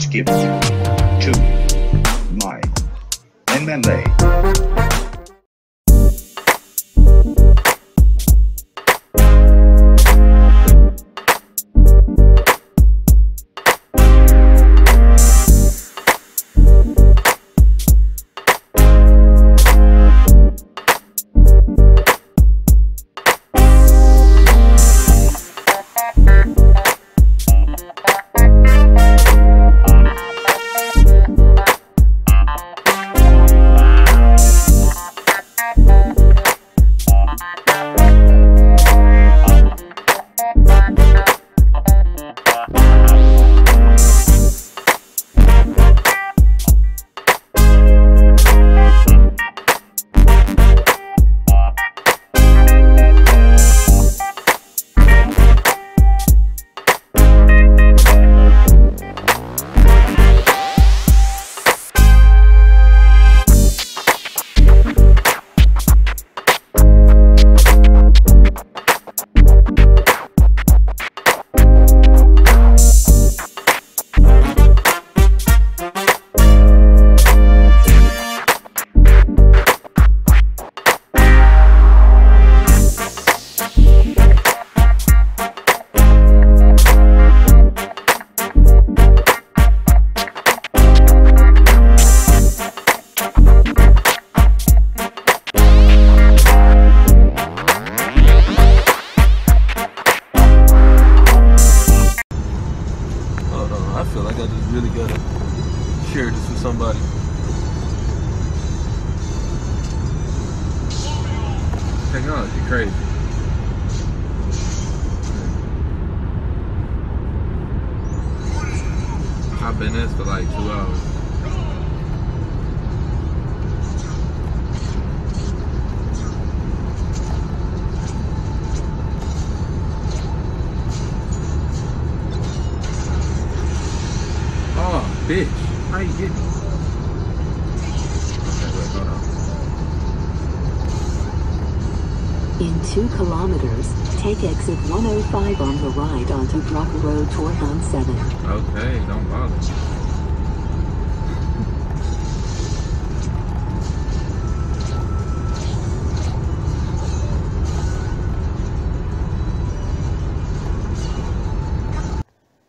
Let's give it to my MMA. Somebody. Technology crazy. I've been in this for like 2 hours. Oh, bitch. How you getting? Okay, wait, hold on. In 2 kilometers, take exit 105 on the right onto Drucker Road Torham 7. Okay, don't bother.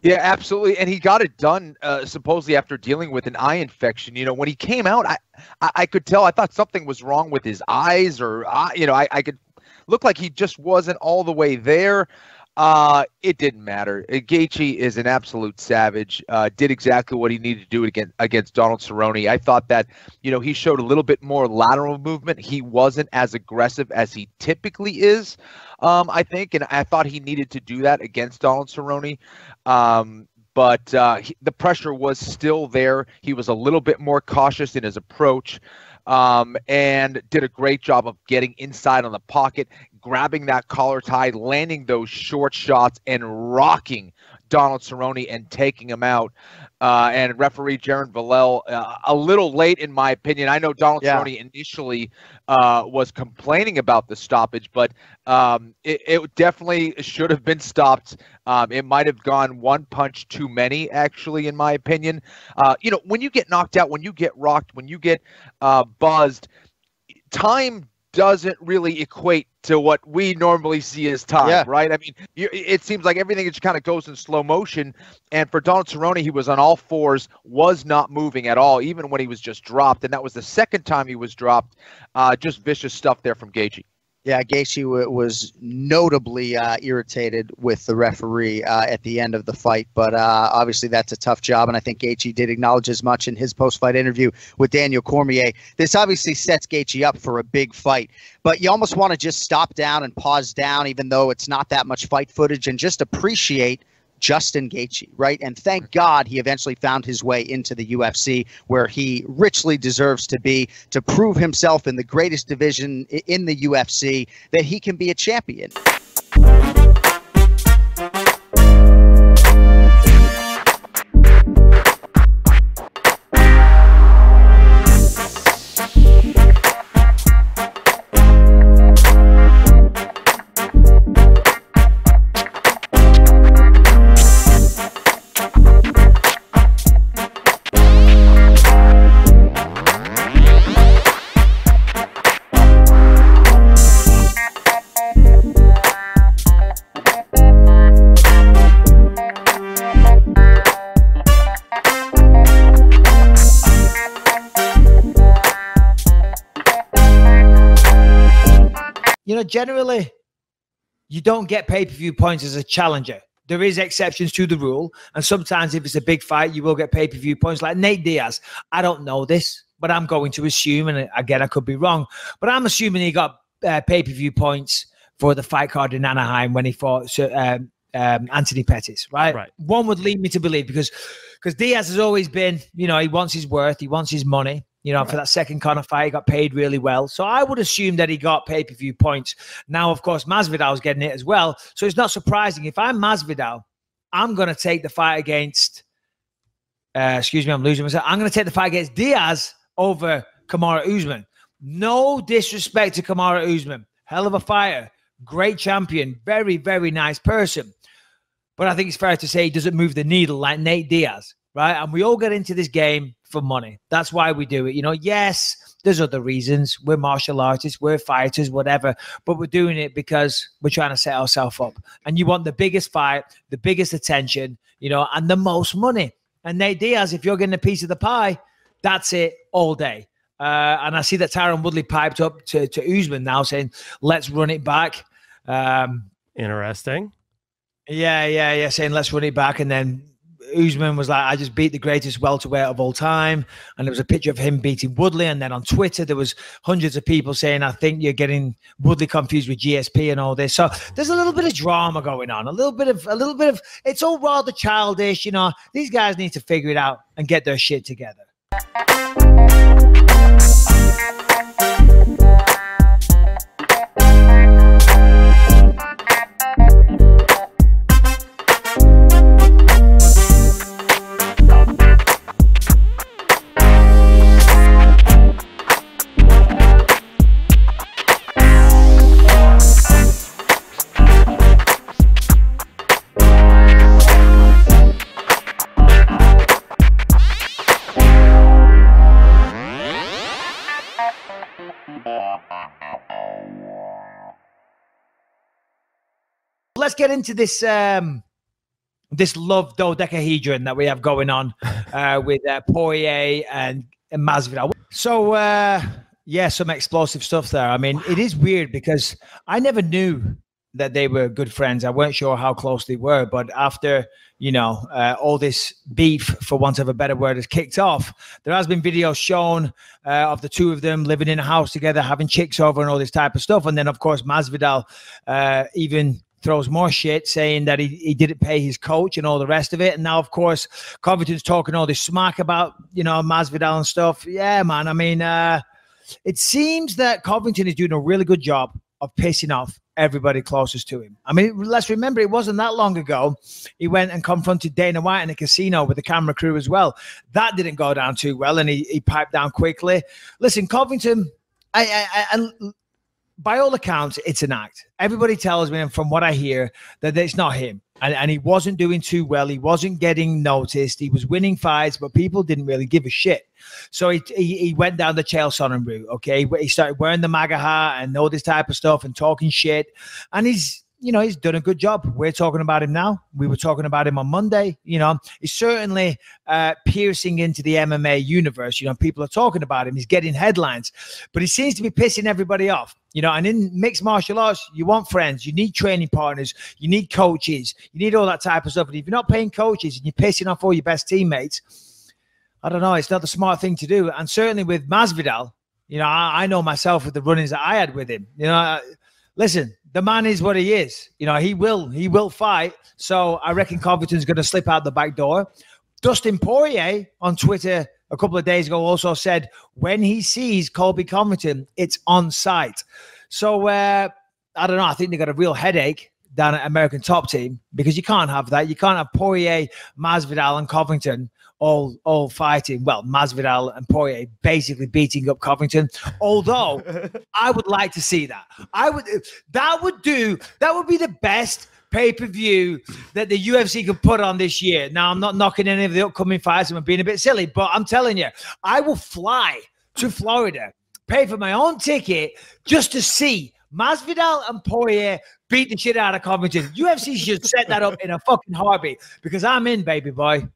Yeah, absolutely, and he got it done supposedly after dealing with an eye infection. You know, when he came out, I could tell. I thought something was wrong with his eyes, or you know, I could look like he just wasn't all the way there. It didn't matter. Gaethje is an absolute savage. Did exactly what he needed to do against Donald Cerrone. I thought that, you know, he showed a little bit more lateral movement. He wasn't as aggressive as he typically is, I think, and I thought he needed to do that against Donald Cerrone. But the pressure was still there. He was a little bit more cautious in his approach, and did a great job of getting inside on the pocket, grabbing that collar tie, landing those short shots, and rocking Donald Cerrone and taking him out. And referee Jaron Villel, a little late in my opinion. I know Donald Cerrone initially was complaining about the stoppage, but it definitely should have been stopped. It might have gone one punch too many, actually, in my opinion. You know, when you get knocked out, when you get rocked, when you get buzzed, time doesn't really equate to what we normally see as time, right? I mean, it seems like everything just kind of goes in slow motion. And for Donald Cerrone, he was on all fours, was not moving at all, even when he was just dropped. And that was the second time he was dropped. Just vicious stuff there from Gaethje. Yeah, Gaethje was notably irritated with the referee at the end of the fight, but obviously that's a tough job, and I think Gaethje did acknowledge as much in his post-fight interview with Daniel Cormier. This obviously sets Gaethje up for a big fight, but you almost want to just stop down and pause down, even though it's not that much fight footage, and just appreciate Justin Gaethje, right? And thank God he eventually found his way into the UFC, where he richly deserves to be, to prove himself in the greatest division in the UFC, that he can be a champion. generally, you don't get pay-per-view points as a challenger. There is exceptions to the rule. And sometimes if it's a big fight, you will get pay-per-view points like Nate Diaz. I don't know this, but I'm going to assume, and again, I could be wrong, but I'm assuming he got pay-per-view points for the fight card in Anaheim when he fought Anthony Pettis, right? One would lead me to believe because Diaz has always been, he wants his worth, he wants his money. For that second Conor fight, he got paid really well. So I would assume that he got pay-per-view points. Now, of course, Masvidal's getting it as well. So it's not surprising. If I'm Masvidal, I'm going to take the fight against, excuse me, I'm losing myself. I'm going to take the fight against Diaz over Kamaru Usman. No disrespect to Kamaru Usman. Hell of a fighter. Great champion. Very, very nice person. But I think it's fair to say he doesn't move the needle like Nate Diaz, right? And we all get into this game for money. That's why we do it. Yes, there's other reasons. We're martial artists, we're fighters, whatever, but we're doing it because we're trying to set ourselves up. And you want the biggest fight, the biggest attention, and the most money. And Nate Diaz, if you're getting a piece of the pie, that's it all day. And I see that Tyron Woodley piped up to Usman now saying, let's run it back. Interesting. Yeah, saying let's run it back. And then Usman was like, I just beat the greatest welterweight of all time. And there was a picture of him beating Woodley. And then on Twitter, there was hundreds of people saying, I think you're getting Woodley confused with GSP and all this. So there's a little bit of drama going on, a little bit of, it's all rather childish. These guys need to figure it out and get their shit together. Let's get into this this love dodecahedron that we have going on with Poirier and Masvidal. So some explosive stuff there. I mean, it is weird because I never knew that they were good friends. I weren't sure how close they were, but after all this beef, for want of a better word, has kicked off, there has been videos shown of the two of them living in a house together, having chicks over and all this type of stuff. And then, of course, Masvidal even throws more shit, saying that he didn't pay his coach and all the rest of it. And now, of course, Covington's talking all this smack about, Masvidal and stuff. Yeah, man. I mean, it seems that Covington is doing a really good job of pissing off everybody closest to him. I mean, let's remember, it wasn't that long ago he went and confronted Dana White in a casino with the camera crew as well. That didn't go down too well, and he piped down quickly. Listen, Covington, I by all accounts, it's an act. Everybody tells me, and from what I hear, that it's not him. And he wasn't doing too well. He wasn't getting noticed. He was winning fights, but people didn't really give a shit. So he went down the Chael Sonnen route, okay? He started wearing the MAGA hat and all this type of stuff and talking shit. And he's done a good job. We're talking about him now. We were talking about him on Monday. He's certainly piercing into the MMA universe. People are talking about him. He's getting headlines. But he seems to be pissing everybody off. And in mixed martial arts, you want friends. You need training partners. You need coaches. You need all that type of stuff. And if you're not paying coaches and you're pissing off all your best teammates, I don't know. It's not the smart thing to do. And certainly with Masvidal, I know myself with the run-ins that I had with him. Listen, the man is what he is. He will fight. So I reckon Covington's going to slip out the back door. Dustin Poirier on Twitter a couple of days ago also said when he sees Colby Covington, it's on site. So I don't know. I think they got a real headache down at American Top Team because you can't have that. You can't have Poirier, Masvidal, and Covington all fighting. Well, Masvidal and Poirier basically beating up Covington. Although I would like to see that. That would be the best pay-per-view that the UFC could put on this year. Now, I'm not knocking any of the upcoming fights. I'm being a bit silly, but I'm telling you, I will fly to Florida, pay for my own ticket just to see Masvidal and Poirier beat the shit out of Covington. UFC should set that up in a fucking heartbeat because I'm in, baby boy.